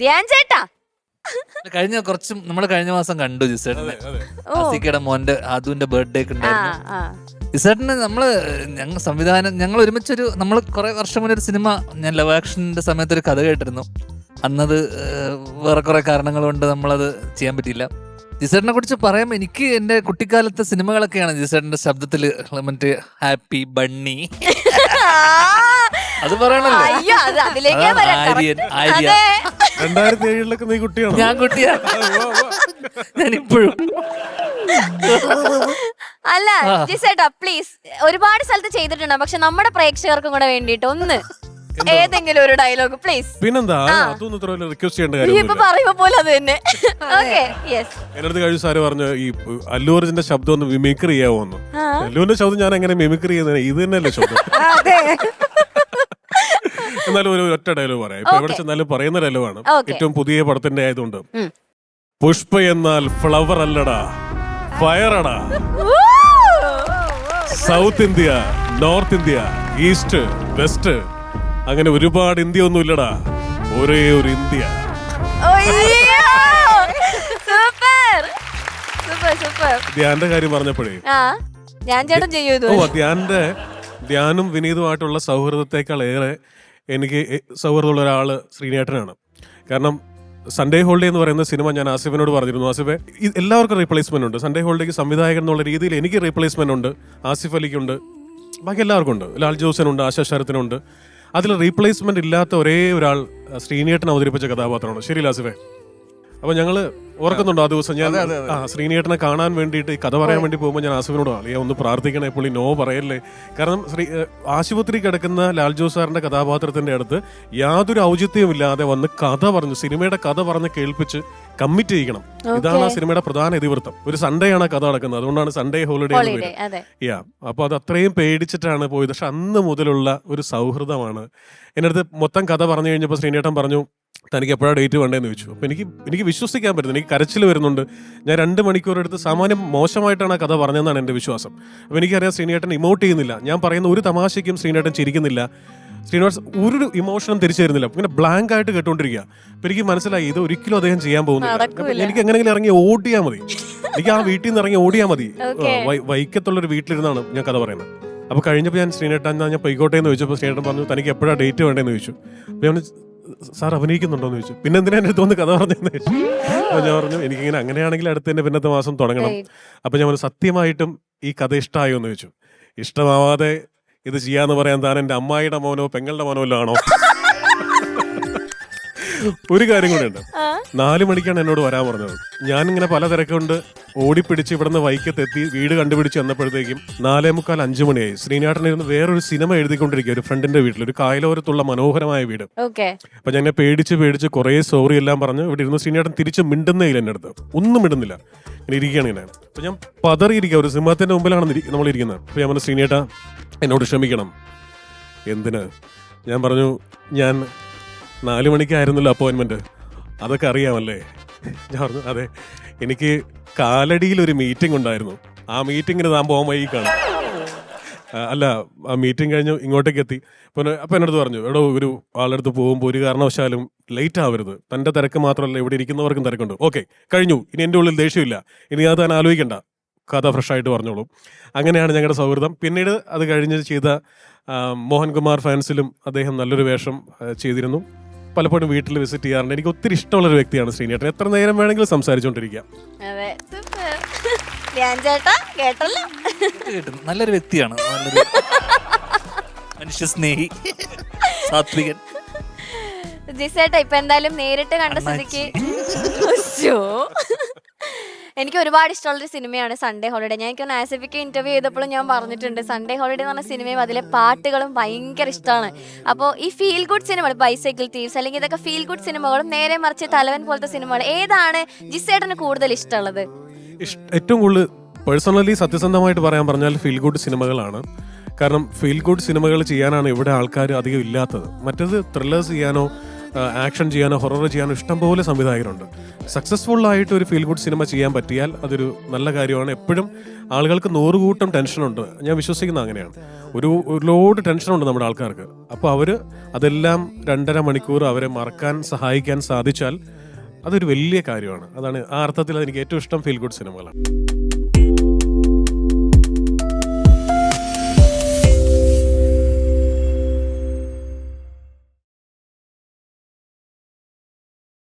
ധ്യാൻ ചേട്ടാ കഴിഞ്ഞ മാസം കണ്ടു ജിസേട്ടനെ. ആസിക്കയുടെ മോന്റെ ആദുവിന്റെ ബർത്ത്ഡേ ഒക്കെ ഉണ്ടായിരുന്നു. ജിസേട്ടന് ഞങ്ങൾ സംവിധാനം ഞങ്ങൾ ഒരുമിച്ചൊരു നമ്മൾ കുറെ വർഷം മുന്നേ ഒരു സിനിമ ഞാൻ ലവ് ആക്ഷന്റെ സമയത്ത് ഒരു കഥ കേട്ടിരുന്നു. അന്നത് വേറെ കുറെ കാരണങ്ങൾ കൊണ്ട് നമ്മളത് ചെയ്യാൻ പറ്റിയില്ല. ജിസേട്ടനെ കുറിച്ച് പറയുമ്പോൾ എനിക്ക് എന്റെ കുട്ടിക്കാലത്തെ സിനിമകളൊക്കെയാണ് ജിസേട്ടന്റെ ശബ്ദത്തില് മറ്റേ ഹാപ്പി ബണ്ണി അത് പറയണല്ലോ. ആര്യൻ 2007 നീ കുട്ടിയാണ്. ഞാൻ കുട്ടിയാ. ഞാനിപ്പോഴും അല്ല ജിസേട്ടാ പ്ലീസ്, ഒരുപാട് സ്ഥലത്ത് ചെയ്തിട്ടുണ്ട്, പക്ഷെ നമ്മുടെ പ്രേക്ഷകർക്കും കൂടെ വേണ്ടിട്ട് ഒന്ന് ഏതെങ്കിലും ഒരു ഡയലോഗ് പ്ലീസ്. പിന്നെന്താ, അതൊന്നും ഇത്ര റിക്വസ്റ്റ് ചെയ്യേണ്ട കാര്യം. ഇപ്പൊ പറയുമ്പോ പോലെ അത് തന്നെ. എന്നടുത്ത് കഴിഞ്ഞ സാറ് പറഞ്ഞു ഈ അല്ലു അർജുന്റെ ശബ്ദം ഒന്ന് മിമിക്രി ചെയ്യാവോന്ന്. അല്ലുവിന്റെ ശബ്ദം ഞാൻ എങ്ങനെ മിമിക്രി ചെയ്യുന്നത്? ഇത് തന്നെയല്ലേ ശബ്ദം. എന്നാലും ഒരു ഒറ്റ ഡയലോഗ് പറയാം. ഇപ്പൊ എവിടെ ചെന്നാലും പറയുന്ന ഡയലോഗാണ്. ഏറ്റവും പുതിയ പടത്തിന്റെ ആയതുകൊണ്ട്. പുഷ്പ എന്നാൽ ഫ്ലവർ അല്ലടാ, ഫയറടാ. South India, north India, east, west, അങ്ങനെ ഒരുപാട് ഇന്ത്യ ഒന്നും ഇല്ലടാ, ഒരേ ഒരു ഇന്ത്യ. ധ്യാന്റെ കാര്യം പറഞ്ഞപ്പോഴേ ധ്യാനും വിനീതുമായിട്ടുള്ള സൗഹൃദത്തെക്കാൾ ഏറെ എനിക്ക് സൗഹൃദമുള്ള ഒരാള് ശ്രീനേട്ടനാണ്. കാരണം സൺഡേ ഹോളിഡേ എന്ന് പറയുന്ന സിനിമ ഞാൻ ആസിഫിനോട് പറഞ്ഞിരുന്നു. ആസിഫെ, എല്ലാവർക്കും റീപ്ലേസ്മെന്റ് ഉണ്ട്. സൺഡേ ഹോളിഡേക്ക് സംവിധായകൻ എന്നുള്ള രീതിയിൽ എനിക്ക് റീപ്ലേസ്മെന്റ് ഉണ്ട്, ആസിഫ് അലിക്കുണ്ട്, ബാക്കി എല്ലാവർക്കും ഉണ്ട്, ലാൽ ജോസനുണ്ട്, ആശാ ശരത്തിനുണ്ട്. അതിൽ റീപ്ലേസ്മെന്റ് ഇല്ലാത്ത ഒരേ ഒരാൾ ശ്രീനേട്ടൻ അവതരിപ്പിച്ച കഥാപാത്രമാണ്. ശരി ആസിഫെ? അപ്പൊ ഞങ്ങള് ഓർക്കുന്നുണ്ടോ ആ ദിവസം ഞാൻ ശ്രീനേട്ടനെ കാണാൻ വേണ്ടിയിട്ട് ഈ കഥ പറയാൻ വേണ്ടി പോകുമ്പോൾ ഞാൻ ആസിഫിനോട് അളിയാ ഒന്ന് പ്രാർത്ഥിക്കണേ, പുള്ളി നോ പറയല്ലേ. കാരണം ആശുപത്രി കിടക്കുന്ന ലാൽ ജോസ് സാറിന്റെ കഥാപാത്രത്തിന്റെ അടുത്ത് യാതൊരു ഔചിത്യവും ഇല്ലാതെ വന്ന് കഥ പറഞ്ഞു, സിനിമയുടെ കഥ പറഞ്ഞ് കേൾപ്പിച്ച് കമ്മിറ്റ് ചെയ്യിക്കണം. ഇതാണ് ആ സിനിമയുടെ പ്രധാന ഇതിവൃത്തം. ഒരു സൺഡേ ആണ് കഥ നടക്കുന്നത്, അതുകൊണ്ടാണ് സൺഡേ ഹോളിഡേ എന്ന് പേര്. അപ്പൊ അത് അത്രയും പേടിച്ചിട്ടാണ് പോയത്. പക്ഷെ അന്ന് മുതലുള്ള ഒരു സൗഹൃദമാണ്. എന്റെ അടുത്ത് മൊത്തം കഥ പറഞ്ഞു കഴിഞ്ഞപ്പോൾ ശ്രീനേട്ടൻ പറഞ്ഞു തനിക്ക് എപ്പോഴാണ് ഡേറ്റ് വേണ്ടതെന്ന് ചോദിച്ചു. അപ്പൊ എനിക്ക് വിശ്വസിക്കാൻ പറ്റുന്നു, എനിക്ക് കരച്ചിൽ വരുന്നുണ്ട്. ഞാൻ 2 മണിക്കൂർ എടുത്ത് സാമാന്യം മോശമായിട്ടാണ് ആ കഥ പറഞ്ഞതെന്നാണ് എന്റെ വിശ്വാസം. അപ്പൊ എനിക്കറിയാം ശ്രീനേട്ടൻ ഇമോട്ട് ചെയ്യുന്നില്ല, ഞാൻ പറയുന്ന ഒരു തമാശയ്ക്കും ശ്രീനേട്ടൻ ചിരിക്കുന്നില്ല, ശ്രീനിവാസ് ഒരു ഇമോഷനും തിരിച്ചു തരുന്നില്ല, ഇങ്ങനെ ബ്ലാങ്ക് ആയിട്ട് കേട്ടോണ്ടിരിക്കുക. അപ്പൊ എനിക്ക് മനസ്സിലായി ഇത് ഒരിക്കലും അദ്ദേഹം ചെയ്യാൻ പോകുന്നില്ല. എനിക്ക് എങ്ങനെയെങ്കിലും ഇറങ്ങി ഓടിയാൽ മതി, എനിക്ക് ആ വീട്ടിൽ നിന്ന് ഇറങ്ങി ഓടിയാൽ മതി. വൈക്കത്തുള്ളൊരു വീട്ടിലിരുന്നാണ് ഞാൻ കഥ പറയുന്നത്. അപ്പൊ കഴിഞ്ഞപ്പോൾ ഞാൻ ശ്രീനേട്ടൻ ഞാൻ പൊയ്ക്കോട്ടെ എന്ന് ചോദിച്ചപ്പോൾ ശ്രീനേട്ടൻ പറഞ്ഞു തനിക്ക് എപ്പോഴാണ് ഡേറ്റ് വേണ്ടതെന്ന് ചോദിച്ചു. അപ്പൊ ഞാൻ സാർ അഭിനയിക്കുന്നുണ്ടോന്ന് ചോദിച്ചു. പിന്നെ എന്തിനാ എന്റെ അടുത്ത് കഥ പറഞ്ഞതെന്ന് ചോദിച്ചു. അപ്പൊ ഞാൻ പറഞ്ഞു എനിക്കിങ്ങനെ അങ്ങനെയാണെങ്കിൽ അടുത്ത തന്നെ പിന്നത്തെ മാസം തുടങ്ങണം. അപ്പൊ ഞാൻ പറഞ്ഞു സത്യമായിട്ടും ഈ കഥ ഇഷ്ടമായോ എന്ന് ചോദിച്ചു. ഇഷ്ടമാവാതെ ഇത് ചെയ്യാന്ന് പറയാൻ താൻ എന്റെ അമ്മായിയുടെ മോനോ പെങ്ങളുടെ മോനോ വല്ലതും ആണോ? ഒരു കാര്യം കൂടെ ഉണ്ട്. 4 മണിക്കാണ് എന്നോട് വരാൻ പറഞ്ഞത്. ഞാനിങ്ങനെ പല തിരക്കുകൊണ്ട് ഓടിപ്പിടിച്ച് ഇവിടുന്ന് വൈക്കത്തെത്തി വീട് കണ്ടുപിടിച്ച് വന്നപ്പോഴത്തേക്കും 4:45 5 മണിയായി. ശ്രീനാട്ടനിരുന്ന് വേറൊരു സിനിമ എഴുതിക്കൊണ്ടിരിക്കുക ഒരു ഫ്രണ്ടിന്റെ വീട്ടിൽ, ഒരു കായലോരത്തുള്ള മനോഹരമായ വീട്. അപ്പൊ ഞാൻ പേടിച്ച് കുറെ സോറി എല്ലാം പറഞ്ഞു ഇവിടെ ഇരുന്ന് ശ്രീനാട്ടൻ തിരിച്ച് മിണ്ടുന്നേ ഇല്ല, എന്റെ അടുത്ത് ഒന്നും മിണ്ടുന്നില്ല, ഇങ്ങനെ ഇരിക്കുകയാണ് ഇങ്ങനെ. അപ്പൊ ഞാൻ പതറിയിരിക്കുക, ഒരു സിംഹത്തിന്റെ മുമ്പിലാണ് നമ്മൾ ഇരിക്കുന്നത്. അപ്പൊ ഞാൻ പറഞ്ഞു ശ്രീനേട്ട എന്നോട് ക്ഷമിക്കണം. എന്തിന്? ഞാൻ പറഞ്ഞു ഞാൻ 4 മണിക്കായിരുന്നല്ലോ അപ്പോയിന്റ്മെന്റ്, അതൊക്കെ അറിയാമല്ലേ? ഞാൻ പറഞ്ഞു അതെ, എനിക്ക് കാലടിയിൽ ഒരു മീറ്റിംഗ് ഉണ്ടായിരുന്നു, ആ മീറ്റിങ്ങിന് താൻ പോകാൻ വൈകിക്കാണ്. അല്ല ആ മീറ്റിംഗ് കഴിഞ്ഞ് ഇങ്ങോട്ടേക്ക് എത്തി. അപ്പൊ എന്നടുത്ത് പറഞ്ഞു എടോ ഒരു ആളെടുത്ത് പോകുമ്പോൾ ഒരു കാരണവശാലും ലേറ്റ് ആവരുത്, തന്റെ തിരക്ക് മാത്രമല്ല ഇവിടെ ഇരിക്കുന്നവർക്കും തിരക്കുണ്ട്. ഓക്കെ കഴിഞ്ഞു, ഇനി എൻ്റെ ഉള്ളിൽ ദേഷ്യമില്ല, ഇനി അത് താൻ ആലോചിക്കണ്ട, കഥ ഫ്രഷായിട്ട് പറഞ്ഞോളൂ. അങ്ങനെയാണ് ഞങ്ങളുടെ സൗഹൃദം. പിന്നീട് അത് കഴിഞ്ഞ് ചെയ്ത മോഹൻകുമാർ ഫാൻസിലും അദ്ദേഹം നല്ലൊരു വേഷം ചെയ്തിരുന്നു. പലപ്പോഴും വീട്ടിൽ വിസിറ്റ് ചെയ്യാറുണ്ട്. എനിക്ക് ഒത്തിരി ഇഷ്ടമുള്ളൊരു വ്യക്തിയാണ് ശ്രീനേട്ടൻ. എത്ര നേരം വേണമെങ്കിലും സംസാരിച്ചുകൊണ്ടിരിക്കാം. നല്ലൊരു വ്യക്തിയാണ്, നല്ലൊരു മനുഷ്യ സ്നേഹി, സാത്വികൻ. ജിസേട്ടാ ഇപ്പൊ എന്തായാലും നേരിട്ട് കണ്ട സ്ഥിതിക്ക് എനിക്ക് ഒരുപാട് ഇഷ്ടമുള്ളൊരു സിനിമയാണ് സൺഡേ ഹോളിഡേ. ഞാൻ എനിക്ക് ആസിഫിക്ക് ഇന്റർവ്യൂ ചെയ്തപ്പോഴും ഞാൻ പറഞ്ഞിട്ടുണ്ട് സൺഡേ ഹോളിഡേ എന്ന് പറഞ്ഞ സിനിമയും അതിലെ പാട്ടുകളും ഭയങ്കര ഇഷ്ടമാണ്. അപ്പോൾ ഈ ഫീൽ ഗുഡ് സിനിമകൾ, ബൈസൈക്കിൾ തീവ്സ് അല്ലെങ്കിൽ ഇതൊക്കെ ഫീൽ ഗുഡ് സിനിമകളും നേരെ മറിച്ച് തലവൻ പോലത്തെ സിനിമകൾ, ഏതാണ് ജിസേട്ടന് കൂടുതൽ ഇഷ്ടമുള്ളത്? ഏറ്റവും കൂടുതൽ പേഴ്സണലി സത്യസന്ധമായിട്ട് പറയാൻ പറഞ്ഞാൽ ഫീൽ ഗുഡ് സിനിമകളാണ്. കാരണം ഫീൽ ഗുഡ് സിനിമകൾ ചെയ്യാനാണ് ഇവിടെ ആൾക്കാർ അധികം ഇല്ലാത്തത്. മറ്റേത് ത്രില്ലേഴ്സ് ചെയ്യാനോ ആക്ഷൻ ചെയ്യാനോ ഹൊറർ ചെയ്യാനോ ഇഷ്ടംപോലെ സംവിധായകരുണ്ട്. സക്സസ്ഫുൾ ആയിട്ട് ഒരു ഫീൽ ഗുഡ് സിനിമ ചെയ്യാൻ പറ്റിയാൽ അതൊരു നല്ല കാര്യമാണ്. എപ്പോഴും ആളുകൾക്ക് 100 കൂട്ടം ടെൻഷനുണ്ട്, ഞാൻ വിശ്വസിക്കുന്നത് അങ്ങനെയാണ്. ഒരു ലോഡ് ടെൻഷനുണ്ട് നമ്മുടെ ആൾക്കാർക്ക്. അപ്പോൾ അവർ അതെല്ലാം 2.5 മണിക്കൂർ അവരെ മറക്കാൻ സഹായിക്കാൻ സാധിച്ചാൽ അതൊരു വലിയ കാര്യമാണ്. അതാണ് ആ അർത്ഥത്തിൽ എനിക്ക് ഏറ്റവും ഇഷ്ടം ഫീൽ ഗുഡ് സിനിമകളാണ്.